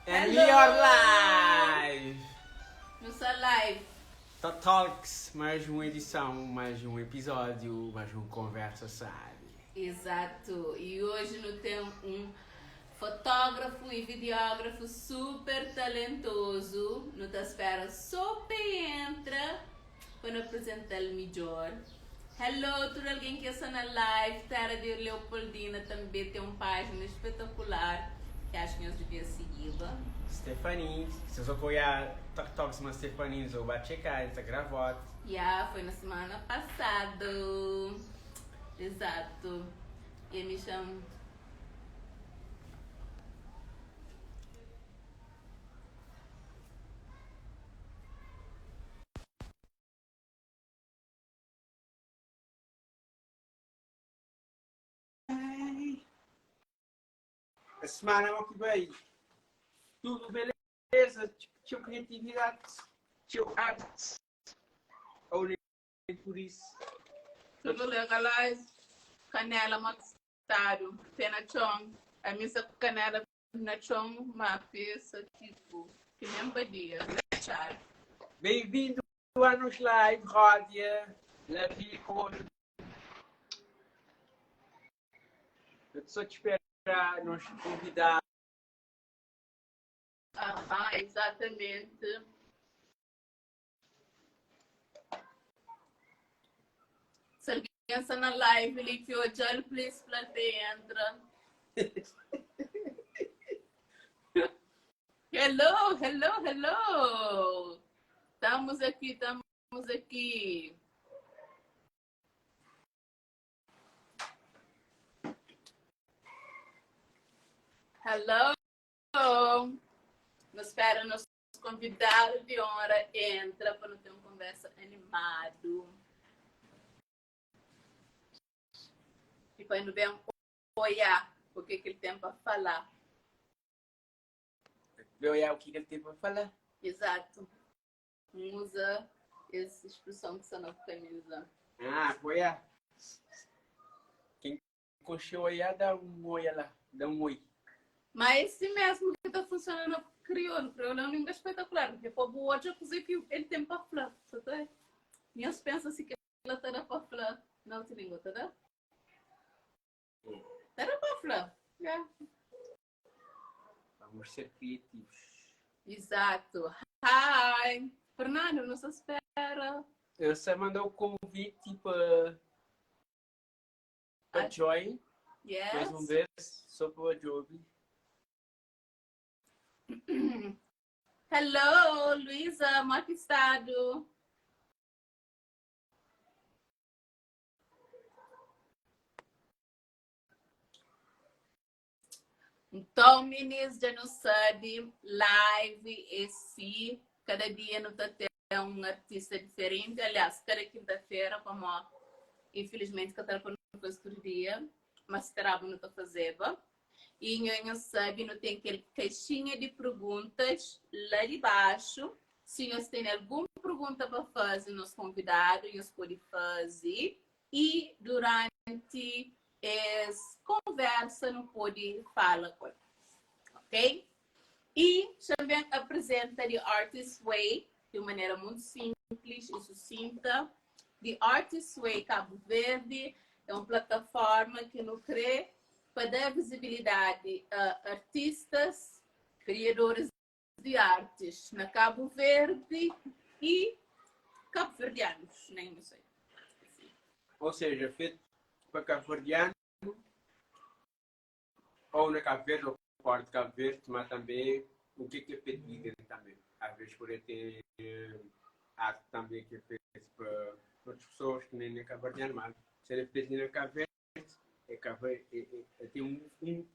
And Hello! we are live! Nossa live. Talks, mais uma edição, mais um episódio, mais uma conversa, sabe? Exato. E hoje nós temos um fotógrafo e videógrafo super talentoso. Não te espera só entra para apresentar ele melhor. Hello, tudo alguém que está na live. Terra de Leopoldina também tem uma página espetacular que acho que nós devíamos segui-la. Stephanie, se vocês apoiar Talks, mas Stephanie, eu vou checar, está gravado. Foi na semana passada. Exato. E me chamo. A semana não que veio, tudo beleza, tio criatividade, tio arte, ou nem por isso. Tudo legalize. Canela maxtado. Pena chong. A missa canela na chong. Uma peça tipo. Que nem badia. Char. Bem-vindo a nos live, Ródia, Levi, eu só te esperar nos convidar. Exatamente. Se alguém está na live, ele que hoje, please, entra. Hello, hello, hello. Estamos aqui, estamos aqui. Hello. Nos espera nos convidado de honra. Entra para não ter uma conversa animado. E quando vem apoiar o que ele tem para falar. Olhar o que ele tem para falar. Exato. Usa essa expressão que está na camisa. Apoiar. Quem coxou aí, dá um oi lá. Dá um oi. Mas esse mesmo que está funcionando crioulo é uma língua espetacular. Porque para o outro, inclusive, ele tem para falar. E eu penso assim que ela está para falar na outra língua, tá? Está para falar. Vamos ser criativos. Exato. Hi! Fernando, nos espera. Você mandou o convite para Joy. Yes. Mais uma vez, só para a Joby. Hello, Luísa, como é que estado? Então, meninas, já não sabe, live esse, cada dia não está tendo um artista diferente. Aliás, cada quinta-feira, como infelizmente que eu estava no outro dia, mas esperava não estar fazendo. E não sabe, não tem aquele caixinha de perguntas lá de baixo. Se nós tem alguma pergunta para fazer, nos convidados, nós podemos fazer. E durante essa conversa, não pode falar com eles. Ok? E também apresenta The Artist Way de uma maneira muito simples e sucinta. The Artist Way Cabo Verde é uma plataforma que nos cria para dar visibilidade a artistas, criadores de artes na Cabo Verde e cabo-verdianos, nem não sei. Ou seja, feito para cabo-verdiano, ou na Cabo Verde, ou fora de Cabo Verde, mas também o que é feito também. Às vezes por ter arte também que é feito para outras pessoas que nem na cabo-verdiano, mas se ele é feito na Cabo Verde, tem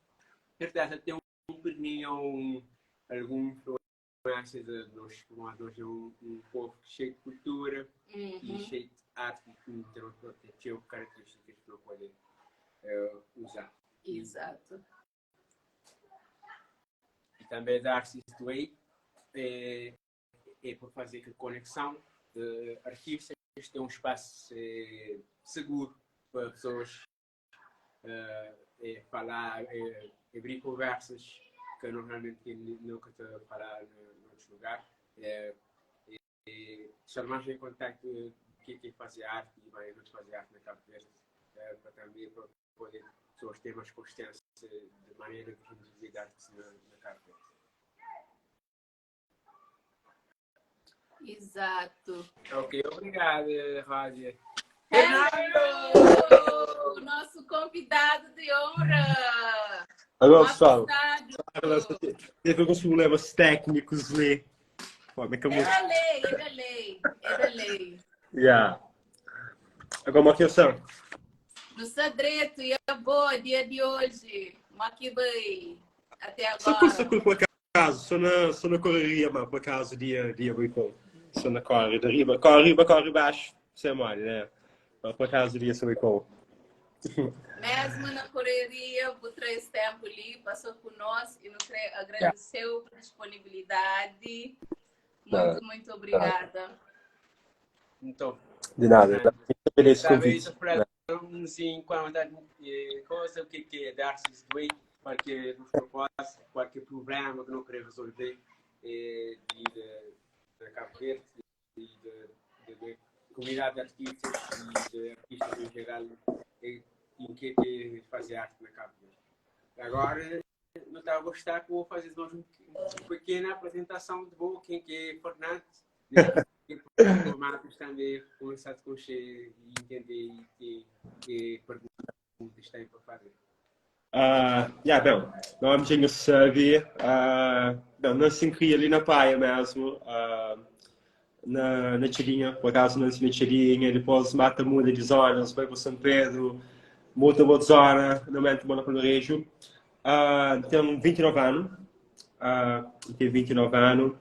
certeza tem um perninho, algum influência de nós formadores, um povo cheio de cultura e cheio de arte que tem características que não podem usar. Exato. E também da Artist Way é por fazer a conexão de artistas, ter um espaço seguro para pessoas falar, abrir conversas que normalmente nunca te parar em outros lugares. Só mais em contacto que fazer arte e vai fazer arte na Cabo Verde, para também para poder pessoas ter mais consciência de maneira que a gente vive arte na Cabo Verde. Exato. Ok, obrigado, Rádia. Hello! Nosso convidado de honra! Agora, pessoal, teve alguns problemas técnicos ali. É da lei. Yeah. Agora, uma questão. No Sadreto, e é boa, dia de hoje. Maquibai. Até Só agora. por acaso, só na correria, mano, por acaso, dia bem bom. Só na corre, de riba, corre baixo, sem mal, né? Mas por acaso, dia sou bem bom. Mesmo na correria, por 3 tempo ali, passou conosco e nos agradeceu a disponibilidade. Muito obrigada. Então, de nada. Esse convite. convite. Sim, qualquer coisa que é dar-se bem, qualquer proposta, qualquer problema que não querer resolver da Cabo Verde e da comunidade de artistas e de artistas em geral em que fazer arte na Cabo Verde. Agora, não estava a gostar que vou fazer uma pequena apresentação de boa, quem que é Fernando, o Marcos também começar a conhecer e entender que perguntas têm para fazer. Bem, nome de Sérvia, nasci ali na praia mesmo, na Tirinha, por acaso nasci na Tirinha, depois mata muda de zonas, vai para São Pedro, muda outra zona, no momento vou para o Rejo. Tenho 29 anos,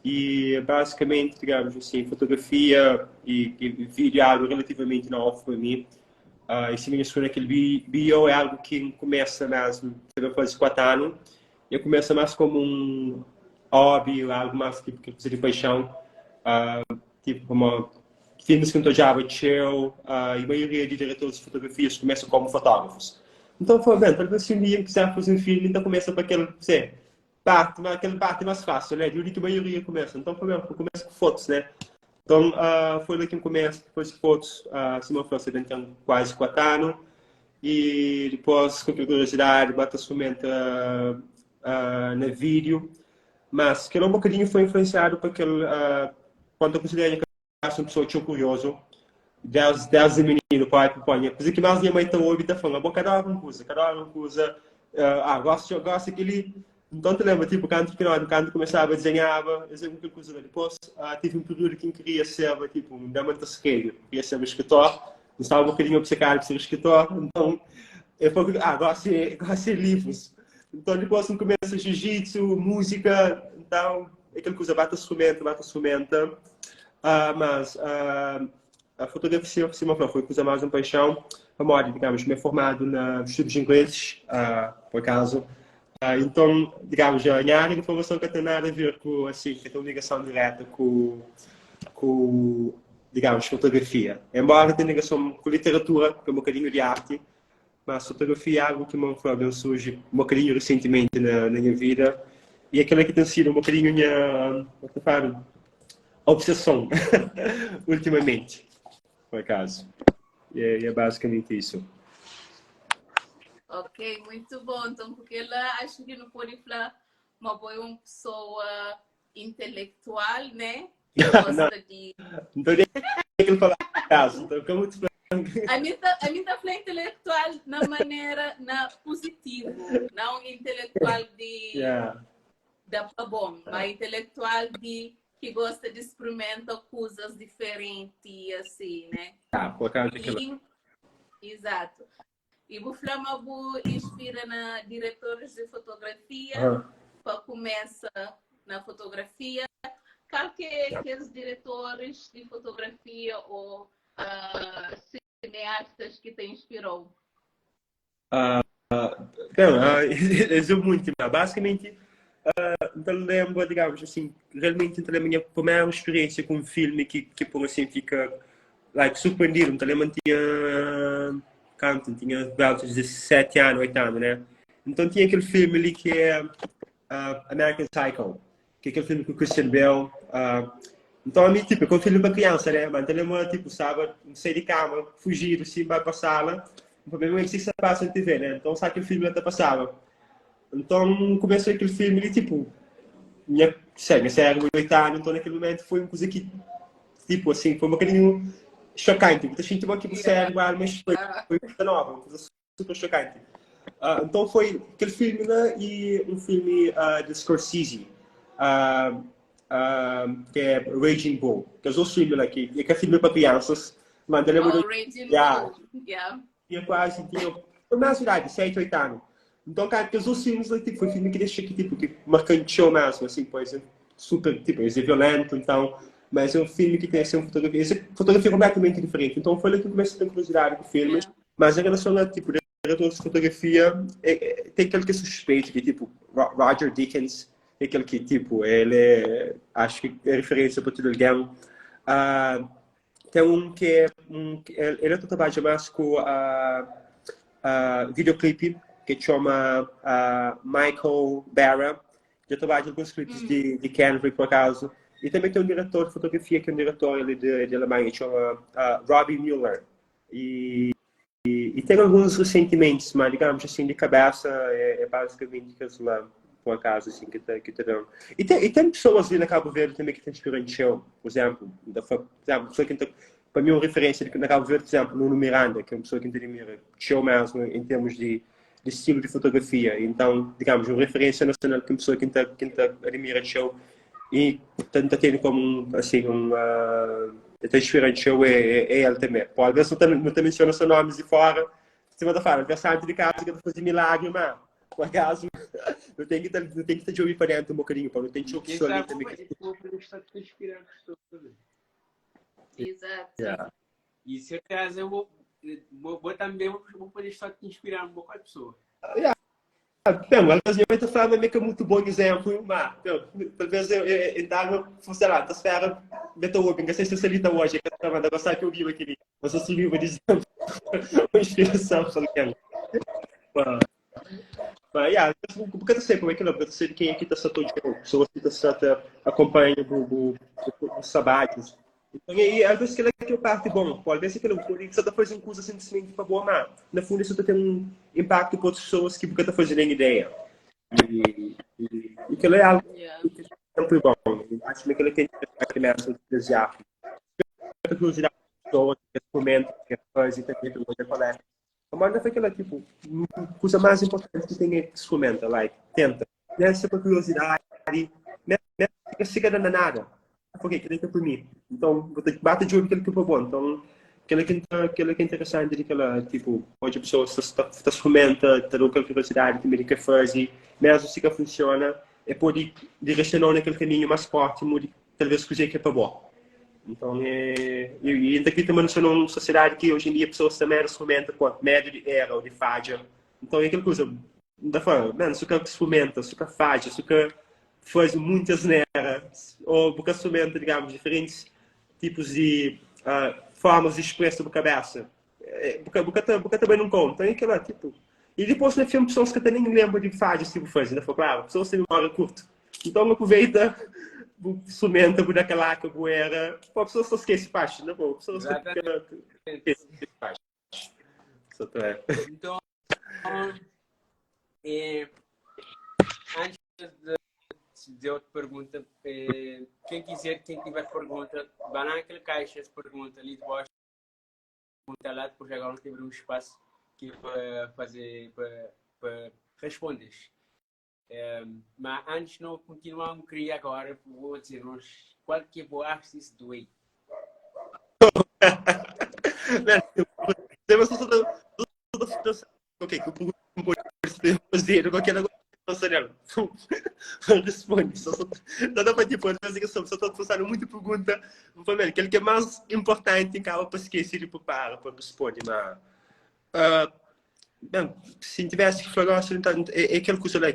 e basicamente, digamos assim, fotografia e vídeo é algo relativamente novo para mim. Esse minha escolha aquele bio é algo que começa mesmo, eu faço 4 anos, eu começo mais como um hobby, algo mais tipo que coisa de paixão, tipo como filmes que eu já chill, e a maioria de diretores de fotografias começam como fotógrafos. Então foi bem, talvez se um dia quiser fazer um filme, então começa para aquele parte mais fácil, né? De onde a maioria começa. Então foi bem, começa com fotos, né? Então, foi daqui que começa, depois de fotos, se não fosse, então, quase 4 anos, e depois, com curiosidade, bata somente na vídeo, mas que um bocadinho foi influenciado por aquele, quando eu considerei que eu sou uma pessoa que sou curioso, desde menino, pai, põe, por que mais minha mãe está ouvindo, está falando, cada hora uma coisa, gosto daquele. Então, te lembro, tipo, quando começava a desenhar, aquela coisa. Depois, tive um período que queria ser, tipo, um diamante segredo. Queria ser um escritor. Não estava um bocadinho obcecado por ser escritor. Então, eu falei, gosto de livros. Então, depois, começa jiu-jitsu, música. Então, aquela coisa, bate instrumento. Mas a fotografia, por cima, foi coisa mais uma paixão. A moda, digamos, me formado na estudos de inglês, por acaso. Então, digamos, a minha área de formação que tem nada a ver com, assim, que tem ligação direta com, digamos, fotografia. Embora tenha ligação com literatura, com um bocadinho de arte, mas fotografia é algo que surge um bocadinho recentemente na minha vida e aquilo que tem sido um bocadinho minha obsessão ultimamente, por acaso. E é basicamente isso. Ok, muito bom. Então, porque ela acho que não pode falar uma pessoa intelectual, né? Que gosta de... Não tem que falar caso. Então, como te a mim tá falando intelectual na maneira positiva, não intelectual de da bom, mas intelectual de que gosta de experimentar coisas diferentes, assim, né? Por acaso exato. E o Flamabu inspira na diretores de fotografia, para começar na fotografia. Qual que é os diretores de fotografia ou cineastas que te inspirou? É muito, basicamente, então lembro, digamos assim, realmente a minha primeira experiência com um filme que por assim fica surpreendido. Então lembro tinha 17 anos, 8 anos, né? Então tinha aquele filme ali que é American Psycho, que é aquele filme com o Christian Bale. Então, a mim, tipo, com filme para criança, né? Mas ele tipo, sabe, sair de cama, fugir, assim, vai para a sala. O problema é que se passa na TV, né? Então, sabe que o filme até passava. Então, começou aquele filme e, tipo, minha cérebro, 8 anos, então naquele momento foi uma coisa que, tipo, assim, foi um bocadinho chocante. Muita gente tomou aqui pro cérebro, mas foi coisa nova, uma coisa super chocante. Então foi aquele filme, né? E um filme de Scorsese, que é Raging Bull, que é os filmes aqui, que é filme para crianças. Mas eu lembro Raging Bull, tinha quase, foi mais idade, 7, 8 anos. Então, cara, porque os filmes, tipo, foi filme que deixa aqui, tipo, que marcanteou mesmo, assim, pois é super, tipo, é violento, então, mas é um filme que tem, assim, uma fotografia completamente diferente. Então, foi ali que eu comecei a ter curiosidade com o filme, mas em relação a, tipo, diretor de fotografia, tem aquele que é suspeito, que, tipo, Roger Deakins, é aquele que, tipo, ele acho que é referência para todo alguém. Tem um que é, ele trabalha mais com videoclipe, que chama Michael Barra, que trabalha com alguns clipes de Kendrick, por acaso. E também tem um diretor de fotografia, que é um diretor ali de Alemanha, que chama Robbie Mueller. E tem alguns ressentimentos, mas digamos assim, de cabeça, é basicamente aqueles lá, por acaso, assim, que te dão. E tem pessoas ali na Cabo Verde também que te inspiram em show, por exemplo, pessoa que para mim, uma referência na Cabo Verde, por exemplo, Nuno Miranda, que é uma pessoa que admira show mesmo em termos de estilo de fotografia. Então, digamos, uma referência nacional que é uma pessoa que admira show e tenta ter como, assim, está inspirante show é ele também. Pode ver se não te menciona seus nomes de fora, se você fala, aniversário de casa que eu fazer milagre, mas por acaso, não tem que estar de ouvir para dentro um bocadinho, para não ter show que só ali também. Exato. E certeza eu vou também vou poder estar te inspirar um pouco a pessoa. Bem, às vezes eu falo meio que é muito bom exemplo, mas talvez eu dar sei lá, da esfera Beethoven, que se ali está hoje, que eu estava a gostar que eu vi aquele, você se viu dizendo uma inspiração para alguém. Mas, porque eu sei como é que não, porque eu sei quem aqui está todo dia, pessoas que está acompanhando os sabates. Então, e às vezes que é parte bom, pode ver que não você está fazendo coisa simplesmente para boa, mas na fundo isso está tendo um impacto para outras pessoas que porque está fazendo nem ideia. E que é algo que é sempre bom. Acho que ele tem que ter entusiasmo. A curiosidade das pessoas, que comentam, que fazem, que tem colega. Mas não foi aquela, tipo, a coisa mais importante que tem é que se comenta, like, tenta. Nessa curiosidade, não fica dando nada. Porque aquilo é por mim. Então, vou ter que bater de olho aquilo que é bom. Então, aquilo que é interessante, aquela, tipo, onde a pessoa está se comenta, tem aquela curiosidade, também que faz, e mesmo se que funciona, é poder direcionar naquele caminho mais forte, talvez coisa que é para bom. Então, e aqui também nós somos uma sociedade que hoje em dia pessoas também se comentam com médio de erro ou de falha. Então, é aquela coisa, da forma, mano, se o se fomenta, se o falha, se o faz muitas neiras, ou porque se fomenta, digamos, diferentes tipos de formas de expressar a cabeça. Porque também não conta. É aquela, tipo... E depois no filme, pessoas que até nem lembram de falhas, tipo, fazem, ainda foi claro, pessoas têm memória curta. Então, aproveita sumenta por aquela que era, a pessoa só esquece parte, não é? A pessoa só esquece parte. Então, antes de outra pergunta, quem tiver pergunta, vai naquela caixa de pergunta ali de baixo, pergunta lá, depois agora não tem um espaço que para fazer, para responder. Mas antes de nós continuarmos, queria agora, vou dizer-nos qual que é o artista do aí. Ok, que eu vou fazer qualquer negócio. Responde. Não dá para tipo, só estou fazendo muita pergunta. Aquele que é mais importante acaba para esquecer de preparar para responder. Mas bem, se tivesse que falar, então, é aquele coisa lá, é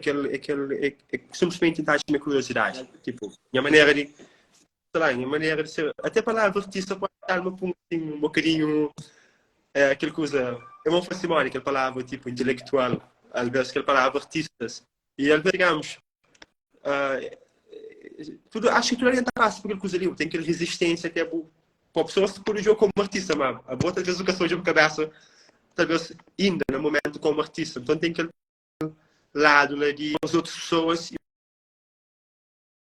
simplesmente tentar a minha curiosidade. Tipo, minha maneira de, sei lá, minha maneira de ser, até a palavra artista pode dar um bocadinho, aquele coisa, é uma facimónia, aquela palavra, tipo, intelectual. às vezes aquela palavra artistas. E às vezes, digamos, tudo, acho que tudo ali passa por aquele coisa ali, tem aquela resistência que é para a pessoa se pôr o jogo como artista, mas a boa talvez nunca seja uma cabeça, talvez ainda no momento como artista. Então tem aquele lado lá de as outras pessoas e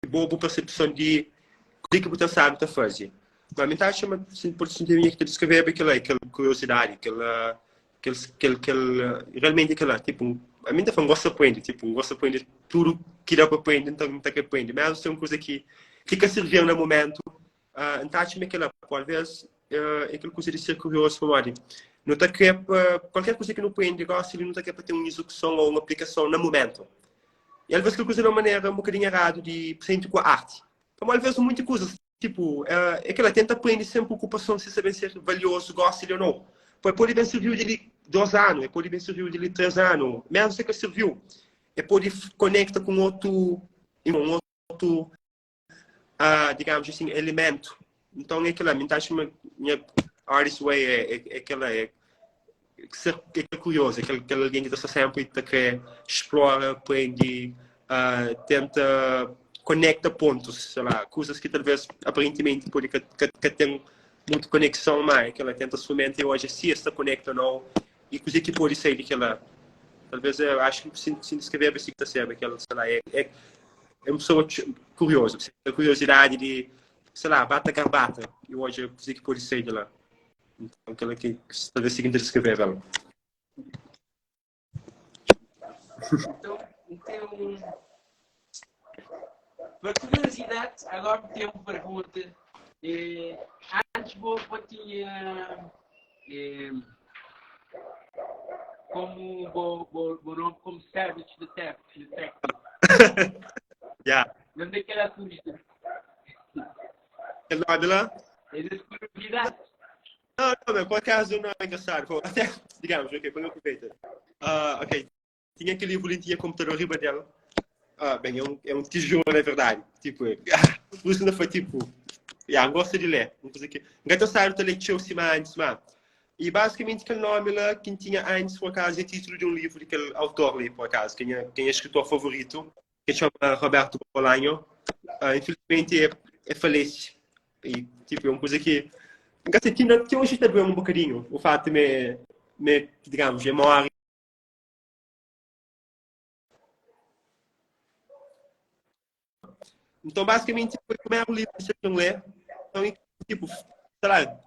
boa percepção de o que você sabe está fazer. Mas a mim chama por sentir que descrever aquela curiosidade, realmente aquela tipo a mim também gosta de aprender, tipo gosta de aprender tudo que dá para aprender, então tá que aprender. Mas é uma coisa que fica servindo no momento. Então acho que aquela às vezes é aquela coisa de ser curioso para mim. Não está que qualquer coisa que não aprende gosta, ele não está que para ter uma execução ou uma aplicação no momento. E às vezes aquela coisa de uma maneira um bocadinho errada de presente com a arte. Então às vezes muitas coisas tipo é que ela tenta aprender sempre ocupação se saber ser valioso, gosta ou não. Pode bem servir de 2 anos, pode bem servir de 3 anos, mesmo se que serviu, pode conectar com outro, digamos assim, elemento. Então é aquela, minha artist way é aquela ser curioso, aquele alguém que está sempre que explora, aprende, tenta conecta pontos, sei lá, coisas que talvez aparentemente pode que tem muita conexão, mas que ela tenta somente hoje se esta conecta ou não, e coisa que pode sair daquela, talvez eu acho que se descrever a bicicleta serve, aquela, sei lá, é uma pessoa curiosa, a curiosidade de, sei lá, bata garbata, e hoje coisa que pode sair de lá. Então, aquela que talvez se descrever ela. Então, por curiosidade, agora tenho uma pergunta. Antes vou tinha como nome como Savage Detective. Yeah. Onde é que era a turista? Aquele nome lá? É das curiosidades. Não, por acaso não é engraçado. Até, digamos, ok, para eu aproveitar. Ok, tinha aquele livro ali, tinha computador riba dela. Bem, é um tijolo, na verdade. Tipo, por isso não foi tipo. Gosto de ler. Vamos fazer aqui. Gato Saro também tinha o antes, mas. E basicamente aquele nome lá, quem tinha antes, por acaso, é título de um livro daquele autor ali, por acaso, quem é escritor favorito, que se chama Roberto Bolaño. Infelizmente falece. E, tipo, é uma coisa que. Que hoje está doendo um bocadinho. O fato de digamos, memória. Então, basicamente, foi o primeiro livro que eu ler. Então, tipo, sei lá,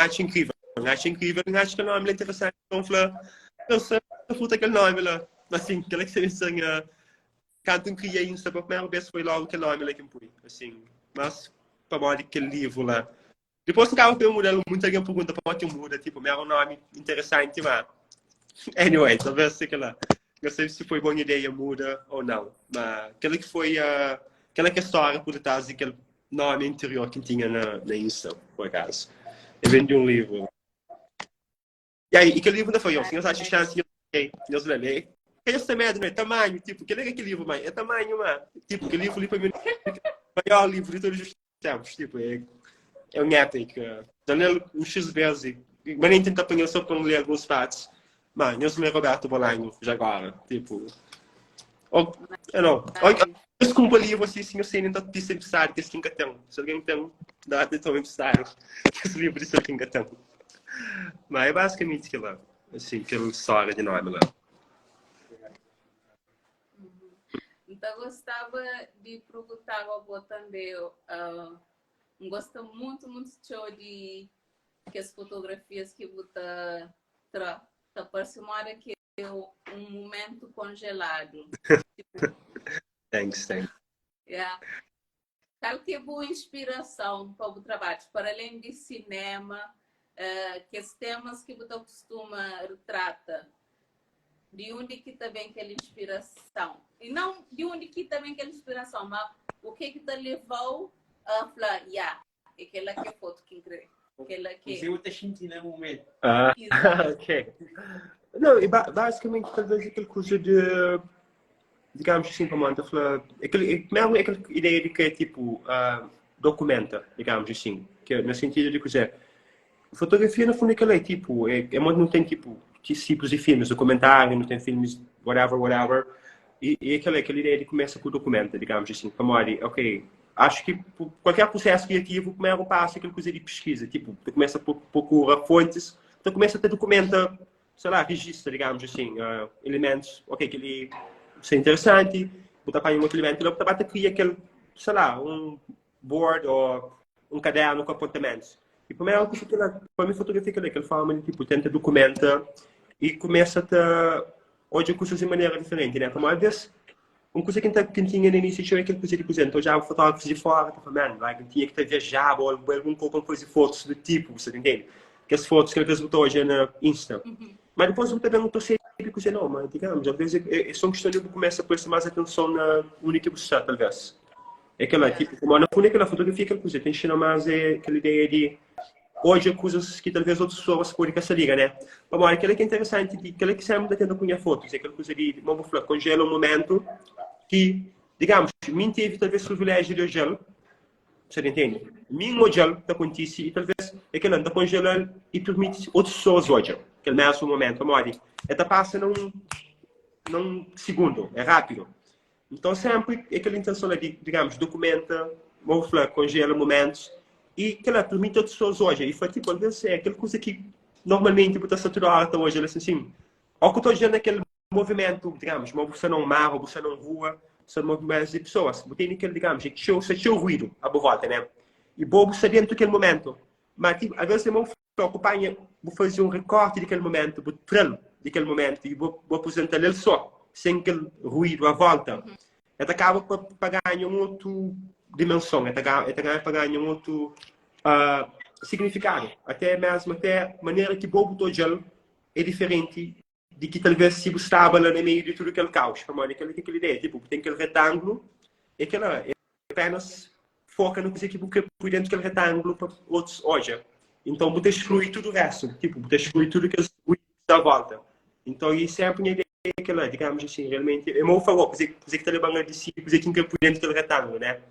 acho incrível. Acho que o nome é interessante. Então, eu sei aquele nome lá. Assim, aquela que você me quando eu criei isso, a primeira vez foi logo aquele nome lá que eu pus. Assim, mas, para modo aquele livro lá. Depois que eu mudei muito, alguém pergunta para que muda, tipo, meu nome interessante, mas... Anyway, talvez sei que lá. Não sei se foi boa ideia, muda ou não. Mas aquela que foi aquela que a história por detrás daquele nome interior que tinha na Insta, por acaso. Eu vendi um livro. E aí, aquele livro não foi eu. Se nós achamos chance, nós lemos. Aquele também é tamanho, tipo, aquele livro, mas é tamanho, mas... Tipo, aquele livro ali para mim o maior livro de todos os tempos. Tipo, é um epic. Já li um X vezes. Mas nem tento apanhar só para ler alguns fatos. Mas eu sou Roberto Bolaño, já agora. Tipo. Não. Desculpa ali, você sim, eu sei, nem estou pensando que esse nunca tem. Se alguém tem, dá de tomar pensar. Que esse livro isso nunca tem. Mas é basicamente aquilo. Assim, aquela história de nome lá. Então, gostava de perguntar ao você também. Gosto muito de que as fotografias que você parece uma que é um momento congelado. Tipo, Thanks. Yeah. Qual que é boa inspiração para o trabalho? Para além de cinema, que os temas que você costuma retrata, de onde que também aquela inspiração? E não de onde que também aquela inspiração, mas o que te levou a falar, aquela que é foto que incrível. Aquela que... Você está sentindo no momento. Ok. Não, e basicamente talvez aquela coisa de, digamos assim, como eu falar, mesmo aquela ideia de que é tipo, documenta, digamos assim, que é no sentido de que fotografia no fundo é tipo, é muito não tem tipo, tipos de filmes, documentário, não tem filmes, whatever. E aquela ideia de começa com o documento, digamos assim, como ok, acho que qualquer processo criativo, o primeiro passo é aquela coisa de pesquisa, tipo, tu começa por procurar fontes, tu começa a te documenta, sei lá, registra, digamos assim, elementos, ok, que ele é interessante, botar para um outro elemento, e depois tu cria aquele, sei lá, um board ou um caderno com apontamentos. E primeiro, para mim, fotografia aquela forma de, tipo, tenta documenta e começa a hoje coisas de maneira diferente, né? Como às vezes, uma coisa que tinha no início tinha aquele coisa de coisa, então já o fotógrafo de fora, tá falando, que tinha que viajar ou algum pouco fazer fotos do tipo, você entende? Que as fotos que ele botou hoje na Insta. Mas depois eu também não estou sempre coisa não, mas digamos, às vezes é só uma questão de começar a prestar mais atenção na única que você talvez. É aquela, tipo, como na fundo aquela fotografia, aquela coisa, tem que mais aquela ideia de hoje coisas que talvez outras pessoas podem se ligar, né? Mas aquilo que é interessante, aquilo que sempre tendo com fotos, é aquela coisa de, vamos falar, congela um momento que, digamos, mim teve talvez o privilégio de hoje, você entende? Mim hoje acontece e talvez é que ela congela e permite outras pessoas hoje, aquele mesmo momento, amor, ela passa num segundo, é rápido. Então sempre é aquela intenção de, digamos, documenta, vamos falar, congela momentos e que ela permite outras pessoas hoje. E foi tipo, às vezes é aquela coisa que normalmente está saturada hoje, ela assim, ao que eu estou dizendo aquele movimento, digamos, você não mar, você não rua, são movimentos de pessoas. Tem aquele, digamos, que tinha ruído à volta, né? E bobo você dentro daquele momento. Mas tipo, às vezes eu vou acompanhar, vou fazer um recorte daquele momento, vou trello daquele momento e vou apresentar ele só, sem aquele ruído à volta. Ela acaba para ganhar uma outra dimensão, ela acaba para ganhar um outro significado. Até mesmo, até a maneira que bobo todo gelo é diferente de que talvez se estava lá no meio de tudo aquele caos. Como aquela ideia, tipo, tem aquele retângulo e aquela é apenas foca no que por dentro daquele retângulo para outros hoje. Então, você exclui tudo o resto, tipo, você exclui tudo que está à volta. Então, isso é a minha ideia, aquela, digamos assim, realmente, é meu favor, você que está levando de si, você tem que por dentro daquele retângulo, né?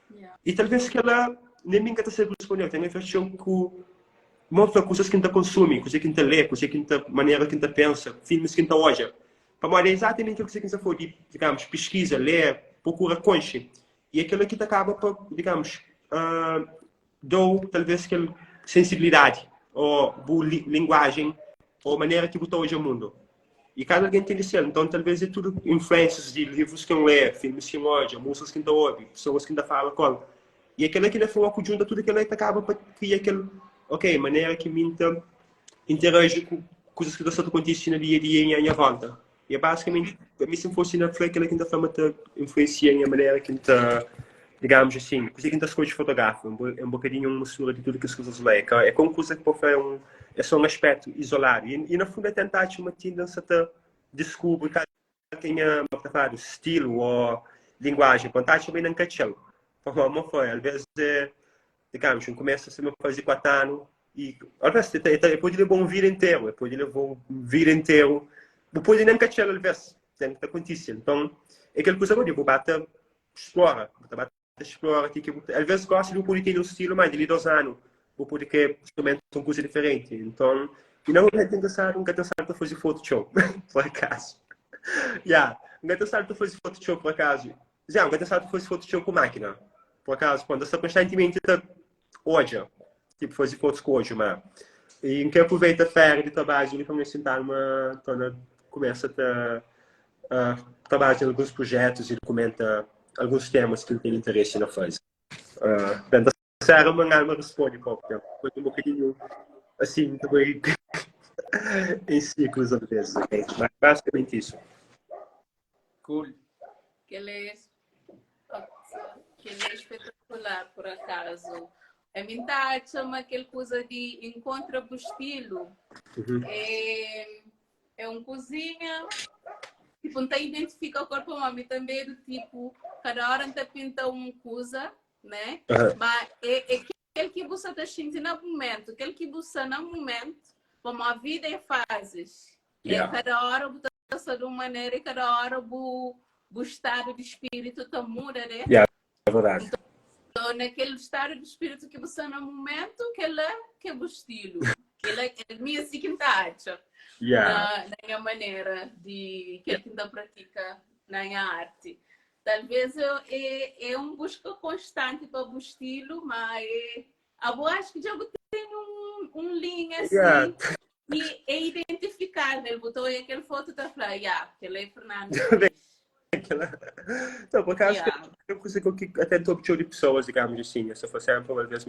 Yeah. E talvez que ela nem me encanta ser disponível, tem a impressão que mostra coisas que a gente consome, coisas que a gente lê, coisas que a gente, maneira que a gente pensa, filmes que a gente olha. Para mim, é exatamente o que você for, digamos, pesquisa, ler, procura conche. E aquilo que acaba por, digamos, dou talvez aquela sensibilidade, ou boa linguagem, ou maneira que botou hoje o mundo. E cada alguém tem de ser. Então, talvez é tudo influências de livros que eu leio, filmes que eu olho, músicas que eu ouve, pessoas que eu falo com. E aquilo que foi uma conjunta, tudo aquilo que acaba para criar aquele, ok, maneira que me interage com coisas que estão acontecendo no dia a dia em minha volta. E é basicamente, a mim se fosse na frente, aquela que forma te influencia em a maneira que digamos assim, coisa que a escolhe fotográfica, um bocadinho uma mistura de tudo que as coisas leem. É como coisa que pode é só um aspecto isolado. E na fundo é tentar uma tendência a descobrir quem é o estilo ou linguagem, contar também não cachelo. Como foi, às vezes, digamos, começa a fazer 4 anos e, às vezes, pode levar um vídeo inteiro, pode levar um vídeo inteiro, depois não cachelo, às vezes, tem que acontecer. Então, é aquela coisa que eu vou bater, explora, que às vezes gosta de um poder ter um estilo, mas de 2 anos, o poder que instrumentos são coisas diferentes. Então, e não é interessado para fazer Photoshop, por acaso. Não é interessado para fazer Photoshop, por acaso. Já, não é interessado para fazer Photoshop com máquina. Por acaso, quando você constantemente hoje, tipo, fazer fotos com hoje, mas e em que aproveita a férias de trabalho, e começa a sentar começa a trabalhar em alguns projetos e documenta alguns temas que ele tem interesse na fase. Portanto, será uma responde qualquer foi um bocadinho assim, também em ciclos às vezes, okay? Mas basicamente isso. Cool. Que ele é espetacular, por acaso. A mim tá chama aquele coisa de encontra o estilo. É um cozinha, tipo, não identifica o corpo homem também do tipo, cada hora não pinta uma coisa, né? Mas é aquele que você está sentindo no momento, aquele que você no momento, como a vida é fases. Cada hora você está de uma maneira e cada hora o estado de espírito está muda, né? É verdade. Então, naquele estado de espírito que você no momento, que é o estilo. Que é minha seguinte. Yeah. na minha maneira de que ainda pratica na minha arte. Talvez é uma busca constante para o estilo, mas eu acho que já tem um linha assim Yeah. e é identificável. Botou aquela foto da Flávia, aquela é Fernando. Não, por acaso, Yeah. eu consigo que até top de pessoas, digamos assim. Se fosse uma vez,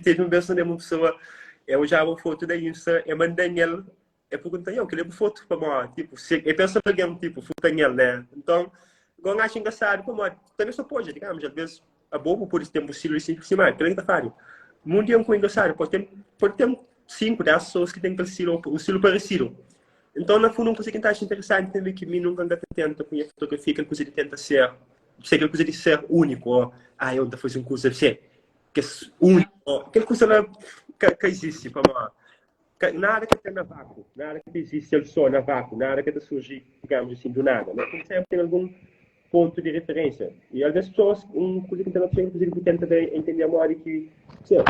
teve uma vez uma pessoa, eu já uma foto da Insta, eu mandei ele, eu perguntei, eu queria uma foto para mim, tipo, eu penso em alguém, tipo, foto nele, né? Então, eu acho engraçado, como, também só pode, digamos, às vezes, a bobo por isso tem um estilo assim por cima, que ele está fazendo. Muito é um engraçado, pode ter 5, 10 pessoas que têm aquele estilo, um estilo parecido. Então, na fundo, uma coisa que eu acho interessante também que mim nunca tenta com a fotografia, aquela coisa de tenta ser, aquela coisa de ser único, ou, eu ando a fazer uma coisa de ser, que é único, aquela coisa lá que existe, para mim. Nada que tem na vácuo, nada que existe ele só na vácuo, nada que surge, digamos assim, do nada. Mas sempre tem algum ponto de referência. E às vezes pessoas, uma coisa que tenta entender a moda que, sei lá,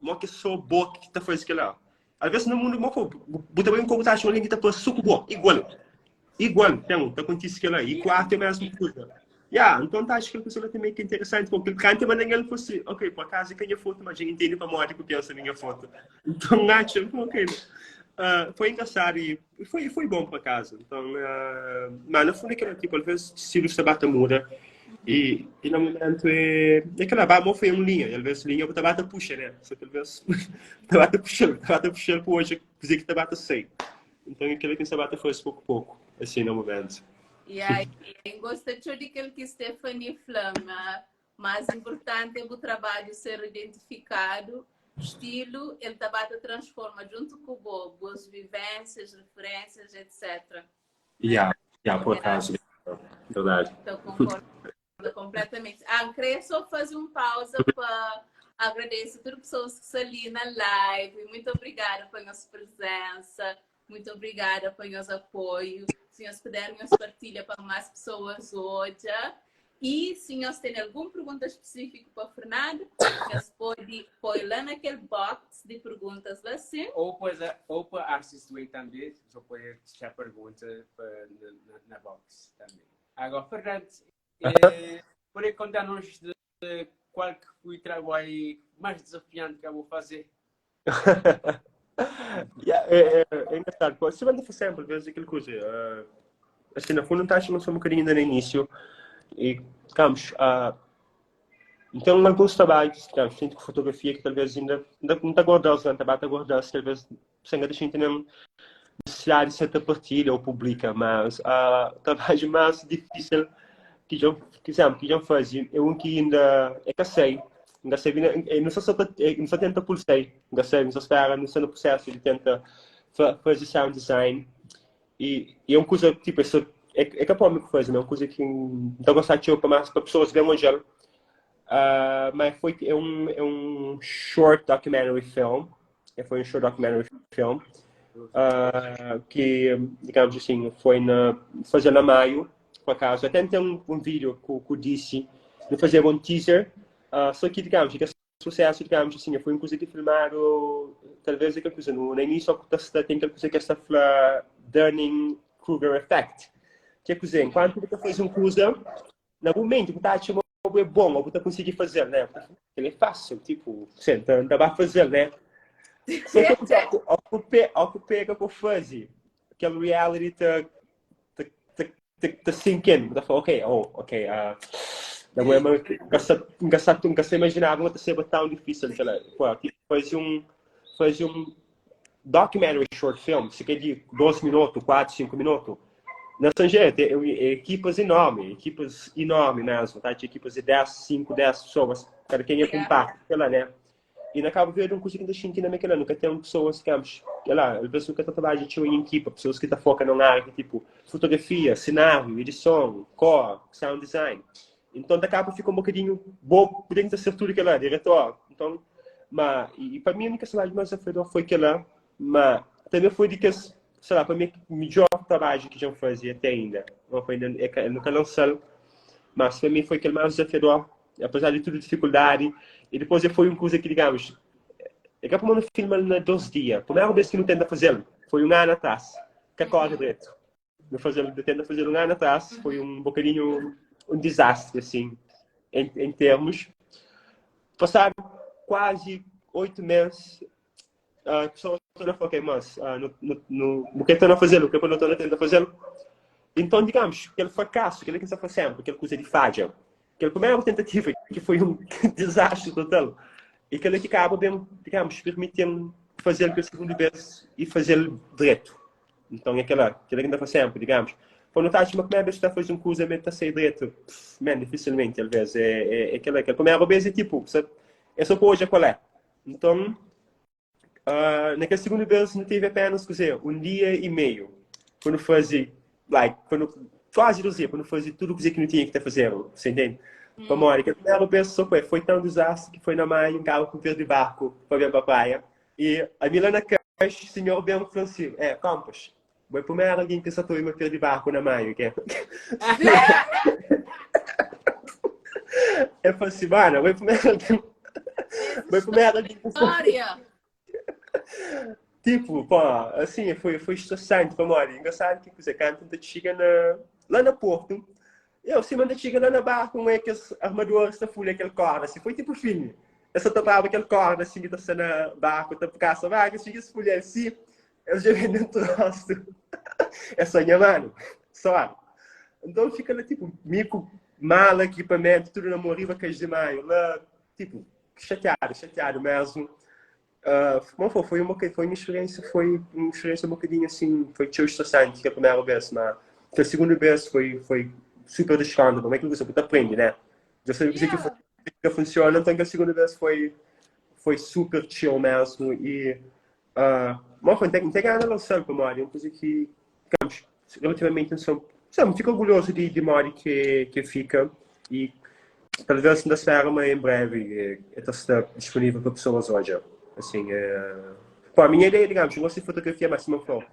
uma que só boa que está fazendo aquilo lá. Às vezes no mundo, bota bem como está achando que está fazendo suco bom, igual, então, está acontecendo aquilo lá, e quatro é a mesma coisa. Então acho que a pessoa também que é interessante, porque ele canta, mas ninguém fosse, ok, por acaso que a minha foto, mas a gente entende para a moda que eu penso na minha foto. Então acho, ok, foi engraçado e foi bom por acaso. Então, mas no fundo aquilo tipo, às vezes estilo se bate muda e no momento é aquela barra foi uma linha, às vezes linha você bate puxa, né? Só que às vezes bate puxa por hoje, dizer que bate sei. Então aquilo que se bate foi pouco a pouco, assim no momento. E aí, gostei daquilo que Stephanie Flama, mais importante é o trabalho ser identificado, estilo, ele também transforma junto com o Bobo, as vivências, referências, etc. Por acaso, verdade. Então, concordo completamente. Queria só fazer uma pausa para agradecer a todas as pessoas que estão ali na live. Muito obrigada pela nossa presença. Muito obrigada pelo nosso apoio. Se nós puderem, nós partilha para mais pessoas hoje. E se nós têm alguma pergunta específica para o Fernando, nós podemos pôr lá naquele box de perguntas lá sim. Ou para a Artist Way também, só pode deixar pergunta na box também. Agora, Fernando, pode contar-nos de qual que foi o trabalho mais desafiante que eu vou fazer? É engraçado. Se você for sempre, vezes aquela coisa. Assim, na fundo, não está achando só um bocadinho ainda no início. E, digamos, então, alguns trabalhos, digamos, tem fotografia que talvez ainda não está guardado, não está guardado, talvez, sem a gente não necessidade de ser partilha ou publica, mas o trabalho mais difícil que já fazia é um que ainda é que sei. Não só tenta pulsei, não só espera, não só no processo de tenta fazer sound design e é uma coisa tipo isso é capaz de fazer, é uma coisa que não gostar de para mais para pessoas verem onde mas é um short documentary film, que digamos assim foi fazer na maio por acaso até tem um vídeo com o DC de fazer um teaser. Só que, digamos, que sucesso, digamos assim, foi uma coisa que filmaram, talvez aquela coisa, no início tem aquela coisa que esta fala Dunning-Kruger Effect. Que é coisa, enquanto você faz uma coisa, no momento que está achando que é bom, ou você consegue fazer, né? Ele é fácil, tipo, você não vai fazer, né? Só que ao que pega para fazer, aquela reality está sinking, está falando, ok, da mulher nunca se imaginava que seria tão difícil. Faz um documentary short film, se quer de 12 minutos, 4, 5 minutos. Na Sangete, equipas enormes mesmo, tá? De equipas de 10 pessoas, cada quem é compacto, né? E na Cabo Verde, um coisa que a gente ainda nunca tem pessoas que, às vezes, nunca trabalham em equipa, pessoas que focam na área, tipo, fotografia, cenário, edição, core, sound design. Então, da capa fica um bocadinho bom, dentro da tudo que ela é, diretor. Então, e para mim, a única salário mais desafiador foi aquela, mas também foi de que, sei lá, para mim, o melhor trabalho que já fazia até ainda. Não foi ainda, nunca lancei, mas para mim foi aquele mais desafiador, apesar de toda a dificuldade. E depois foi uma coisa que, digamos, é que eu filme na 2 dias. Primeira vez que não tenta fazer, foi um ano atrás, que corre direito. Tenta fazer um ano atrás, foi um bocadinho um desastre, assim, em termos. Passaram quase 8 meses, a pessoa não falou, ok, mas o que estão a fazer, o que não estão a tentar fazer. Então, digamos, aquele fracasso, aquele que está fazendo, aquela coisa de falha, aquela primeira tentativa, que foi um desastre total, e aquele que acaba, bem, digamos, permitindo fazer aquela segunda vez e fazer direito. Então, aquela que ainda faz sempre, digamos. Quando estás uma primeira vez que está a fazer um cruzamento a sair direito, dificilmente, às vezes, aquela primeira vez é tipo, é só hoje qual é. Então, naquela segunda vez, não tive apenas, quer dizer, um dia e meio, quando fazia, quase 2 dias, quando fazia tudo o que não tinha que estar fazendo, você entende? Como olha, a primeira vez só foi tão desastre que foi na maio, um carro com de barco para ver para a praia. E a Milana Cash, senhor bem Francisco, compas, vou primeiro alguém que só estou em de barco na maio, que é? Eu falei assim, mano, vou primeiro alguém que História! Tipo, pô, assim, foi estressante, como olha, engraçado que você canta, te chega lá na Porto, eu, se manda chega lá na barra com aqueles armadores da folha, aquele corda, assim, foi tipo filme. Eu só topava aquele corda, assim, que está na barra, tá por caça, vaga, assim, esse folha assim, eu já vi dentro do rosto. É só minha mano, só. Então fica lá, tipo, mico, mala, equipamento, tudo na moriva, que é de maio, lá, tipo, chateado mesmo. Foi uma experiência um bocadinho assim, foi tão estressante que a primeira vez, mas a segunda vez foi super descando, como é que você aprende, né? Já sabia que funciona, então a segunda vez foi super chill mesmo e não tem nada lançando para Mori, uma coisa que, digamos, relativamente não fico orgulhoso de Mori que fica e talvez ainda espera em breve está disponível para pessoas hoje. Assim, a minha ideia, digamos, eu gosto de fotografia, mas como eu falo,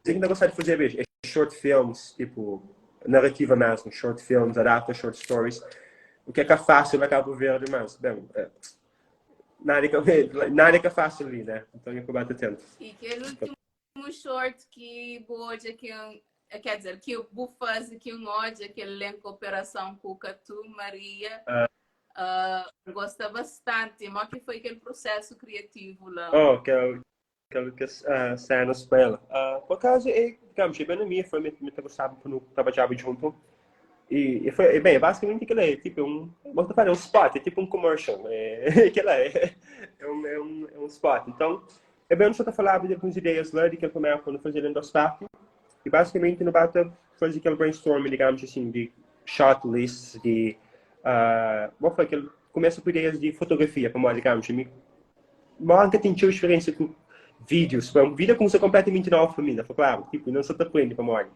eu ainda gosto de fazer short films, tipo, narrativa mesmo, short films, adapta short stories. O que é fácil, acabo vendo, mas, bem, nada que é fácil ali, né? Então eu acabo atento. E aquele último short que boa que quer dizer, que o Bufaz e que o Nod, aquele elenco Operação Cucatu, Maria, gosta bastante, mas que foi aquele processo criativo lá? Aquelas cenas para ela. Por acaso, digamos, bem na minha, foi muito gostava quando trabalhava junto. E foi, bem, basicamente aquilo é tipo um spot, é tipo um commercial. Aquilo é um spot. Então, bem, só falava de algumas ideias lá, de que eu começava quando fazia dentro do staff. E basicamente, no bata fazia aquele brainstorming, digamos assim, de shot lists, de. Foi aquele. Começa com ideias de fotografia, como digamos. Nunca tinha experiência com vídeos. Um vídeo começou completamente nova para mim, claro. Tipo, não só te aprende para mim.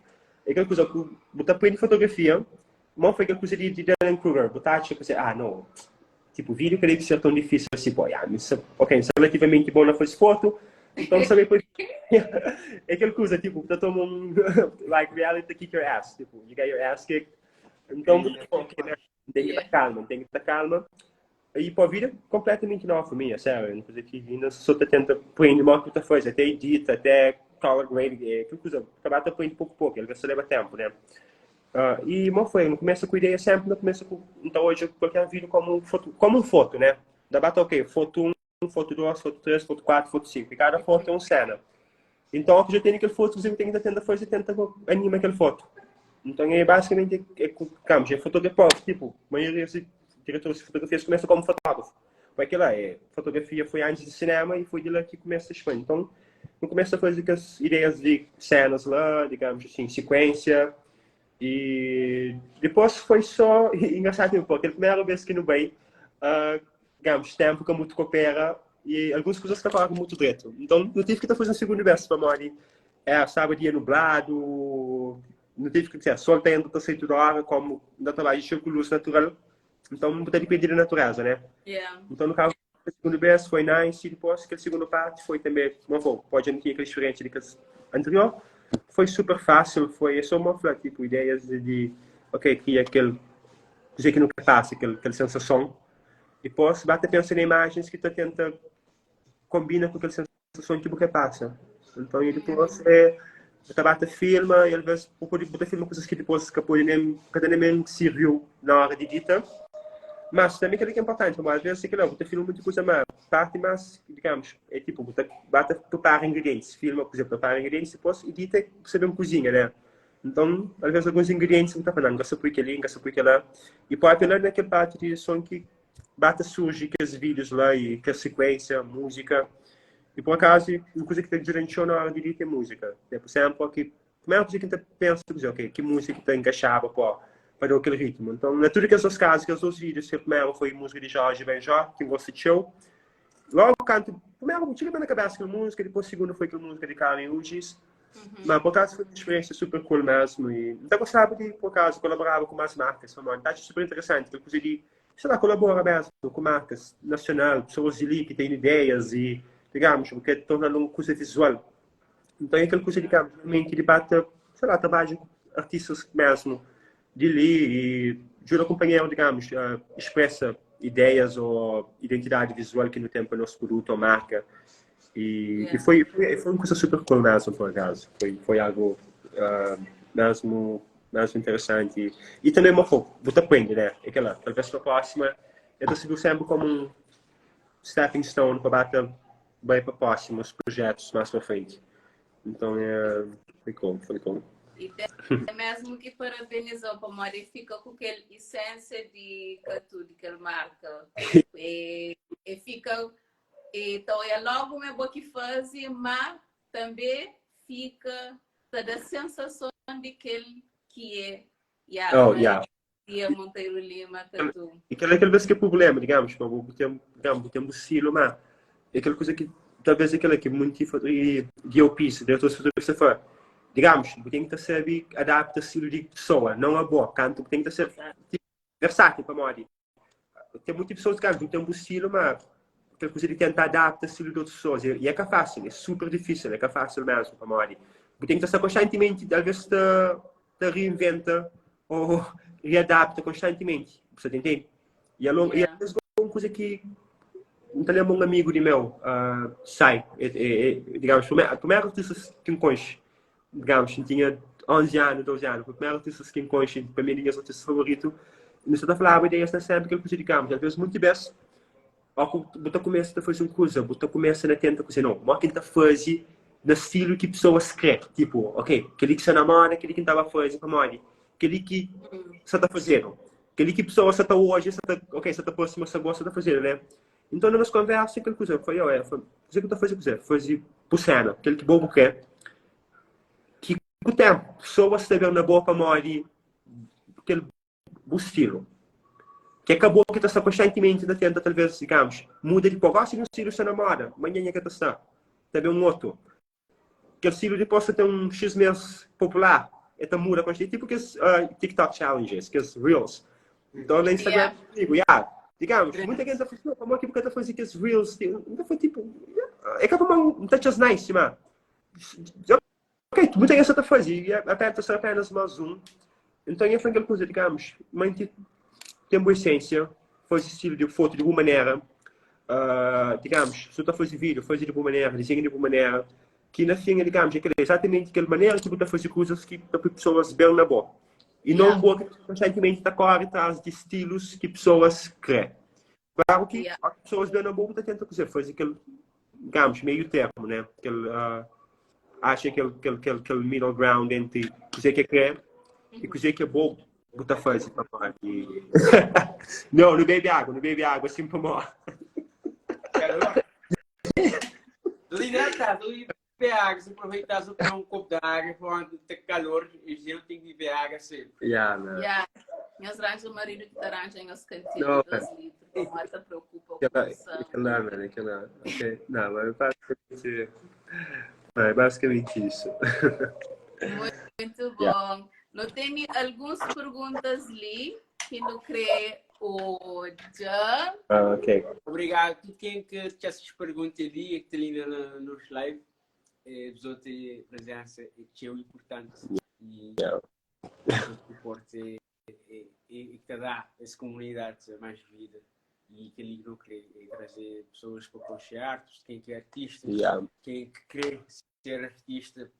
É aquela coisa, você aprende fotografia, mas foi aquela coisa de Dylan Kruger. Você tipo assim, não. Tipo, vídeo que deve ser tão difícil assim, pô, ok, isso é relativamente bom na fazer foto, então saber depois. É aquela coisa, tipo, você toma like, reality kick your ass, tipo, you get your ass kicked. Então, ok, né? Tem que estar calma. E para a vida, completamente nova para mim, é sério. Uma coisa que ainda só tenta aprender uma outra coisa, até edita, até color grading, aquela coisa, acabar aprendendo pouco a pouco, ele vai se leva tempo, né? E não começa com ideia sempre, não começa com. Então hoje qualquer vídeo como um foto, né? Da bata, ok, foto 1, foto 2, foto 3, foto 4, foto 5. E cada foto é uma cena. Então, eu já tenho aquele foto, eu tenho que tentar fazer, tenta animar aquela foto. Então, basicamente, é fotografia, tipo, a maioria dos diretores de fotografias começam como fotógrafo. Porque lá, fotografia foi antes de cinema e foi de lá que começa a expandir. Então, eu começo a fazer as ideias de cenas lá, digamos assim, sequência. E depois foi só engraçado, porque a primeira vez que no bem, digamos, tempo que muito coopera e algumas coisas estavam muito direto. Então, não tive que estar fazendo segunda vez para Mori. Sábado dia nublado, não tive que dizer, sol tendo para sair toda hora, como na trabalho de luz natural. Então, não podia depender da natureza, né? Yeah. Então, no caso, a segunda vez foi nice, e depois, aquela segunda parte foi também, pode não ter aquela experiência de anterior. Foi super fácil, foi só uma tipo, ideias ok, cria aquele, dizer que nunca passa, aquela sensação. Depois, bate a pensar em imagens que tu tenta combina com aquela sensação que você passa. Então, e depois, bota filma, e às vezes, pode botar filma coisas que depois, que pode nem, cada nem serviu na hora de editar. Mas também aquilo que é importante, como às vezes, aquilo, bota filma muita coisa mais, parte mais, digamos, é tipo, bota preparar ingredientes, filma, por exemplo, prepara ingredientes, depois edita, você mesmo cozinha, né? Então, às vezes, alguns ingredientes não está falando, gasta por aquele, gasta por aquele lá. E pode lá naquela parte de som que bata surge aqueles vídeos lá e aquela sequência, música. E por acaso, uma coisa que está durante na hora de editar é música. Por exemplo, que a primeira coisa que a gente pensa, ok, que música está encaixada para dar aquele ritmo. Então, na tudo aqueles casos, aqueles dois vídeos, que primeiro foi música de Jorge Benjó, que você show. Logo canto, primeiro, tinha na cabeça aquela música, depois segundo foi aquela música de Karen Ugis. Mas por acaso foi uma experiência super cool mesmo. E eu gostava de, por acaso, colaborar com mais marcas. Acho super interessante. Eu coisa de, sei lá, colaborar mesmo com marcas nacionais, pessoas ali que têm ideias e, digamos, porque torna uma coisa visual. Então é aquela coisa, digamos, realmente de bata, sei lá, trabalho com artistas mesmo de ali e ajuda a companheiro, digamos, expressa ideias ou identidade visual que no tempo é nosso produto ou marca. E foi uma coisa super cool mesmo, por acaso. Foi algo mesmo interessante. E também, você aprende, né? É aquela, talvez para a próxima, eu estou sempre como um stepping stone para bater bem para próximos projetos mais para frente. Então, foi cool, foi cool. E mesmo que parabenizou para modificar com aquela essência de aquela marca. E fica... Então, é logo uma boa que faz, mas também fica da sensação de que é. E a Monteiro Lima, tanto. E aquela vez que é problema, digamos, temos silo, mas é aquela coisa que talvez aquela que muito de DOPs, diretores de fotografia, digamos, tem que saber adaptar o estilo de pessoa, não a boa, canto, tem que ser versátil para moda. Tem muitas pessoas que não têm um estilo, mas aquela coisa de tentar adaptar o estilo de outras pessoas. E é que é fácil, é super difícil, é que é fácil mesmo para moda. Tem que estar constantemente, talvez, te reinventa ou readapta constantemente. Você entende? E é uma coisa que não tem um amigo de meu sai, digamos, o primeiro artista que encontre, digamos, tinha 11 anos, 12 anos, o primeiro artista que encontre, para mim, é o artista favorito, e você está falando, a ideia é sempre aquele coisa, digamos, às vezes muito bem, você começa a fazer uma coisa, você começa a tentar fazer, não, mas tenta fazer no estilo que pessoas querem, tipo, ok, aquele que se namora, aquele que estava fazendo, para moda, aquele que você está fazendo, aquele que pessoa você está hoje, ok, você está próximo, você gosta de fazer, né? Então, nas conversas, aquela coisa, foi, fazer o que eu estou fazendo, fazer por cena, aquele que bobo quer, que com o tempo, pessoas se vê na boa para moda, aquele estilo. Que acabou que está constantemente da tenta, talvez, digamos, muda de pouco. Se um estilo se namora, amanhã é que está. Também um outro. Que o estilo depois tem um X meses popular. Então muda constantemente. Tipo que os TikTok challenges, que os Reels. Então, no Instagram, digamos, muita gente está fazendo, como é que está fazendo que os Reels, não foi tipo, é que um touch nice, mano. Ok, muita gente está fazendo, e aperta só apenas mais um. Então, é aquela coisa, digamos, tem boa essência, faz estilo de foto de boa maneira, digamos, se você está fazendo vídeo, faz de boa maneira, desenha de boa maneira, que na fim, digamos, é exatamente aquela maneira que você está fazendo coisas que as pessoas bem na boa. E não boa que constantemente está correndo atrás de estilos que pessoas querem. Claro que as pessoas bem na boa estão tentando fazer aquele, digamos, meio termo, né? Acha aquele middle ground entre o que quer e o que é bom. Botar fase para morrer. Não bebe água, assim para morrer. Tudo hidratado, tudo beber água. Se aproveitar só para um copo de água, quando tem calor, eu tenho que beber água sempre. Meus ranchos, o marido que arranja em os cantinhos, 2 litros, não se preocupa com isso. Aquela, ok. Não, mas basicamente isso. Muito bom. Não tem algumas perguntas ali que não creio hoje. Ok. Obrigado. Quem que te essas perguntas ali, que te linda nos live, dos outros presença é importante e o suporte e que dá essa comunidade mais vida e que ele não quer trazer pessoas para concertos, quem quer artista, quem quer ser artista,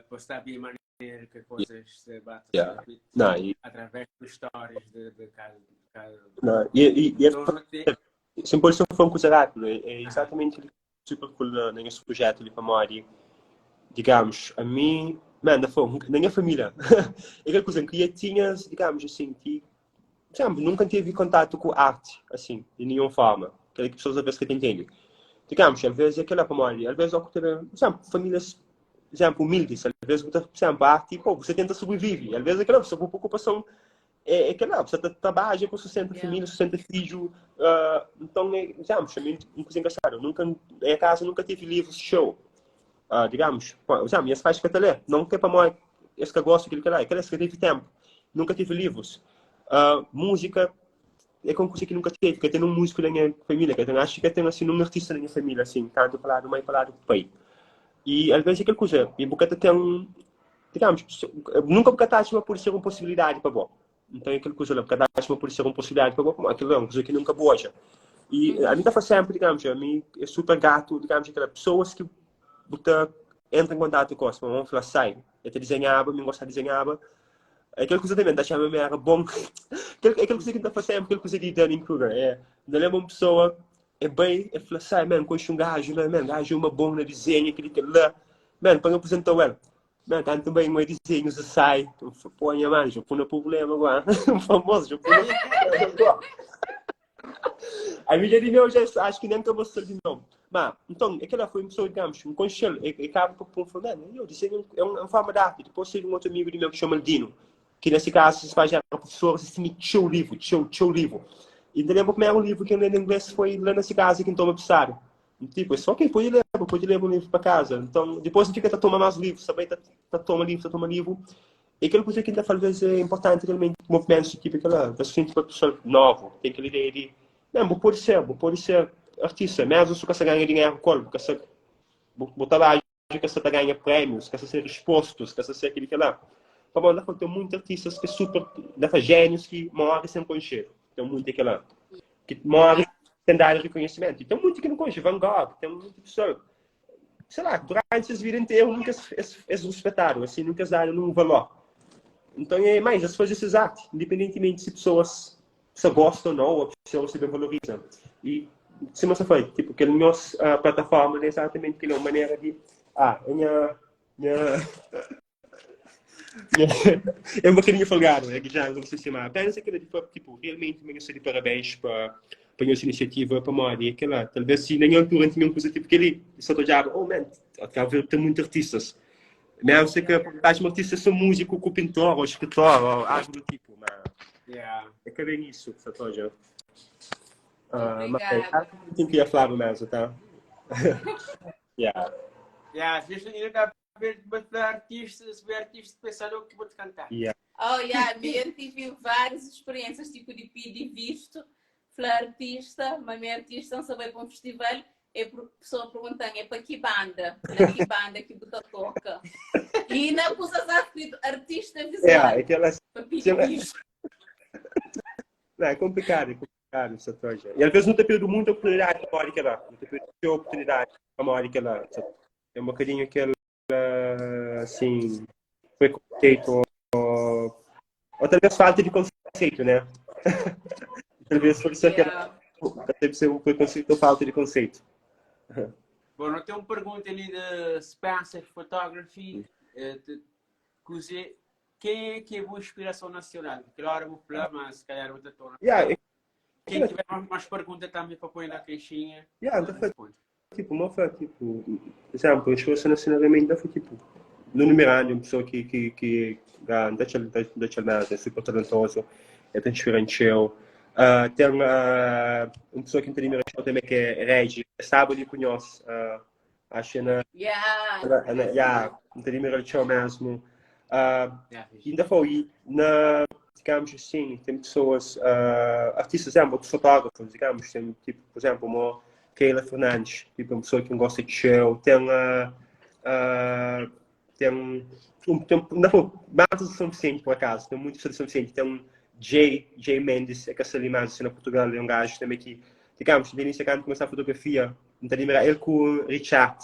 para saber a maneira que as coisas se batem através das histórias de cada. Sem pode ser um considerado, é exatamente super cool nesse projeto ali para Mori. Digamos, a mim, mano, na minha família, é aquela coisa que eu tinha, digamos assim, que nunca tive contato com arte, assim, de nenhuma forma. Aquelas pessoas às vezes que te entendem. Digamos, às vezes é aquela para Mori, às vezes por exemplo, famílias, exemplo, humildes, às vezes, por exemplo, a arte, pô, você tenta sobreviver, às vezes é aquela pessoa com preocupação. É aquela, você trabalha com 60 famílias, 60 filhos, então, digamos, uma coisa engraçada, em casa nunca tive livros show, digamos, minhas pais que ler, não tem para mim, esse que gosto, aquele que lá, aquele que teve tempo, nunca tive livros, música, é como coisa que nunca teve, que tem um músico da minha família, que tem, acho que tem assim, um artista da minha família, assim, tanto para lado, mãe para lado do pai, e às vezes é aquela coisa, e porque tem digamos, nunca porque está por ser uma possibilidade para bom. Então, aquela coisa lá, porque dá por ser uma possibilidade para bom, aquilo é uma coisa que nunca boja. E a mim está sempre, digamos, a mim é super gato, digamos, aquelas pessoas que entram em contato com nós, vamos falar, sai, eu te desenhava, me gostava de desenhava, aquela coisa também, deixava me era bom, aquela coisa que está fazendo sempre, aquela coisa de Dunning Kruger, não lembra uma pessoa, é bem, é falar, sai, man, com um gajo, né, man, gajo uma bom na desenho, aquele que lá, man, para apresentar ela. Não, tanto também mais desenhos de sai, põe a mão, já põe no problema agora, famoso, já põe no problema agora. A minha de meu já acho que nem acabou de ser de novo. Mas, então, aquela foi uma pessoa, digamos, um conselho, e acaba por confundir, eu desenho é uma forma de arte. Depois tem um outro amigo de meu que chama Dino, que nesse caso se faz a professora, se chama show livro. E ainda lembro que o livro que eu li em inglês foi lá nesse caso que toma pensar. Tipo, é só quem pode ler um livro para casa. Então, depois fica a tomar mais livros, também toma livro. E aquela coisa que ainda talvez é importante realmente, movimentos, tipo aquela, assim, tipo, pessoa nova, tem que ler de, não, pode ser artista, mesmo se você ganha dinheiro com porque você trabalha, que você ganha prêmios, que você ser expostos, que você ser aquele que lá. Para bom, tem muitos artistas que super, gênios que moram sem conhecer. Tem muito aquela, que moram sem dar reconhecimento. E tem muito que não conhece, Van Gogh, tem muita pessoa, sei lá, durante as vidas inteiras nunca é respeitado, assim, nunca se dá um valor. Então é mais, as coisas essas artes, independentemente se pessoas se gostam ou não, ou pessoas se bem valorizam. E se você foi, tipo, que a nossa plataforma é exatamente aquela maneira de, é um bocadinho folgado, é que já não sei se chama. Apenas aquela tipo, realmente me de parabéns para a nossa iniciativa, para a Mori, aquela, talvez se nem altura tinha uma coisa tipo aquele, só tô já, oh man, tem muitos artistas. Mesmo sei que as artistas são músicos, ou pintor, ou escritor, ou algo do tipo, mas é que bem isso, só tô já. Obrigada. Mas tem que ir a falar mesmo, tá? Às vezes ainda está a ver artistas pensando que vou te cantar. Eu tive várias experiências, tipo de pedir visto, artista, mas minha artista não sabe para um festival, e a pessoa perguntando, é para que banda? Na que banda que você toca? E na coisa artista visual. Para pedir visto. Não, é complicado essa coisa. E às vezes não tem perdido muita oportunidade para a hora que ela. Não tem perdido muita oportunidade para a hora que ela. É um bocadinho que ela, assim, preconceito, ou talvez falta de conceito, né? Talvez por isso que ela deve ser um preconceito ou falta de conceito. Bom, eu tenho uma pergunta ali de Spencer Photography. Quem é que é a boa inspiração nacional? Claro, eu vou falar, mas se calhar outra torna. Quem tiver mais perguntas também para pôr na caixinha. Tipo, não foi tipo, por exemplo, a inspiração nacional também foi tipo, Nuno Miranda, uma pessoa que da Chalmaz, é super talentoso, é inspirante. Tem uma pessoa que tem também que é Regi, sabe de conhece, acho que na tem mesmo. Ainda foi digamos assim, tem pessoas, artistas, outros fotógrafos, digamos, tem tipo, por exemplo, uma Keila Fernandes, tipo, uma pessoa que não gosta de show, tem ainda foi mais o suficiente por acaso, tem muitos o suficiente, tem um J. Mendes, é que essa imagem na Portugal, é um gajo também que digamos, no início, quando começar a fotografia, então, ele com o Richard,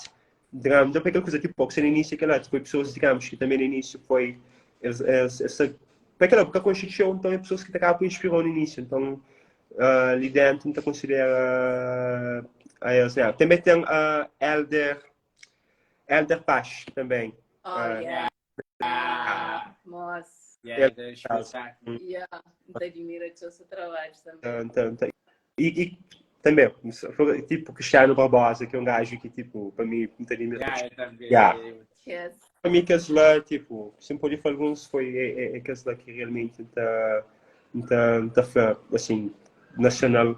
digamos, então, aquela coisa, tipo, que no início, aquela, tipo, pessoas, digamos, que também no início foi, essa, para aquela época, quando show, então, pessoas que acabam inspirou no início, então, ali dentro, então, considera, também tem Elder Paz, também. Oh, yeah. Nossa. Yeah, é espetáculo. Yeah, te admiro o seu trabalho também. Então, e também, tipo, Cristiano Barbosa, que é um gajo que, tipo, para mim, não tem Yeah, também. Yes. Para mim, aqueles lá, tipo, se pode falar alguns, foi aqueles lá que realmente tá assim, nacional.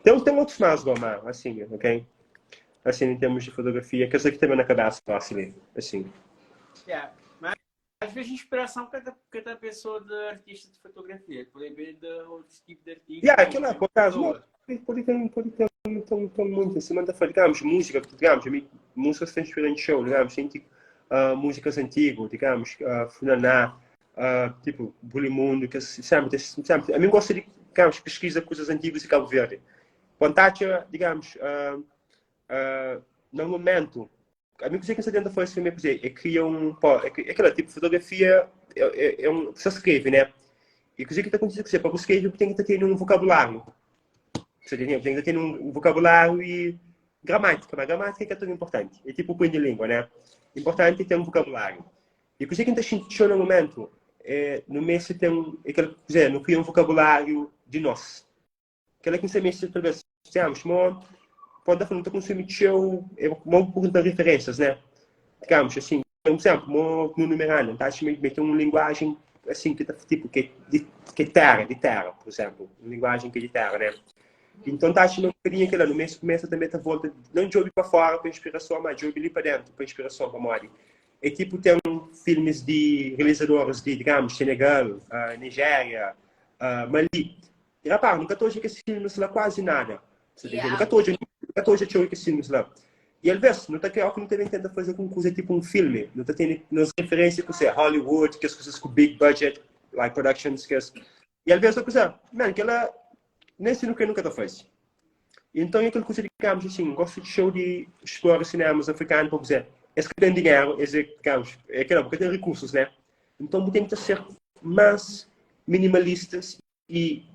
Tem outros mais, Goma, assim, ok? Assim, em termos de fotografia, aqueles aqui também na cabeça, assim. Yeah. Mas, às vezes, inspiração cada pessoa de artista de fotografia. Pode ver de outros tipos de artistas. Yeah, aquilo lá, por acaso, pode ter muito, assim, manda falar, digamos, música, digamos, músicas que inspiram em show, digamos, tem músicas antigas, digamos, Funaná, tipo, Bulimundo, que sempre, a mim gosta de, digamos, pesquisa coisas antigas de Cabo Verde. Vontade, digamos, no momento, a mim que você tenta fazer isso, é criar aquela tipo de fotografia, você escreve, né? E o que está acontecendo para você escrever, tem que ter um vocabulário. Você tem que ter um vocabulário e gramática, mas gramática é tudo importante. É tipo o punho de língua, né? Importante é ter um vocabulário. E o que está sentindo no momento, no mês tem aquele, não cria um vocabulário de nós. Aquela que você mexe, talvez, digamos, pode dar para consumir show, uma pergunta de referências, né? Digamos, assim, por exemplo, no numerano, tá? Meter uma linguagem, assim, que tipo, que de terra, por exemplo. Uma linguagem que é de terra, né? Então, tá achando um bocadinho aquilo, no mês começa também a volta, não de ouvir para fora para inspiração, mas de ouvir ali para dentro para inspiração, para moda. É tipo, tem filmes de realizadores de, digamos, Senegal, Nigéria, Mali. E, rapaz, nunca estou aqueles filmes lá quase nada. Nunca estou aqueles filmes lá. E, às vezes, não está que não também tenta fazer com coisa tipo um filme. Não está tendo nas referências que é Hollywood, que as coisas com big budget, like productions, que e, às vezes, a coisa, man, que ela nem sei no que nunca faz. Então, é aquela coisa de, digamos, assim, gosto de show de explorar cinemas africanos, para dizer, esse que tem dinheiro, digamos, é aquela porque tem recursos, né? Então, tem que ser mais minimalistas e,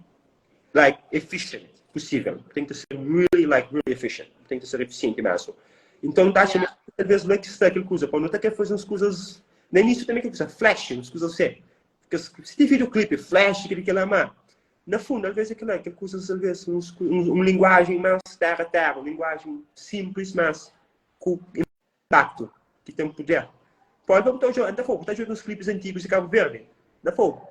like, efficient possível. Tem que ser really efficient. Tem que ser eficiente mesmo. Então, tá achando, às vezes, não é que está aquela coisa, quando não quer fazer umas coisas, nem isso também quer fazer flash, umas coisas assim. Porque se tem videoclipe, flash, aquele lá, mas na fundo, às vezes, aquela coisa, às vezes, uma linguagem mais terra, uma linguagem simples, mas com impacto, que tem poder. Pode botar o jogo, ainda fogo, está jogando os clipes antigos de Cabo Verde, ainda fogo.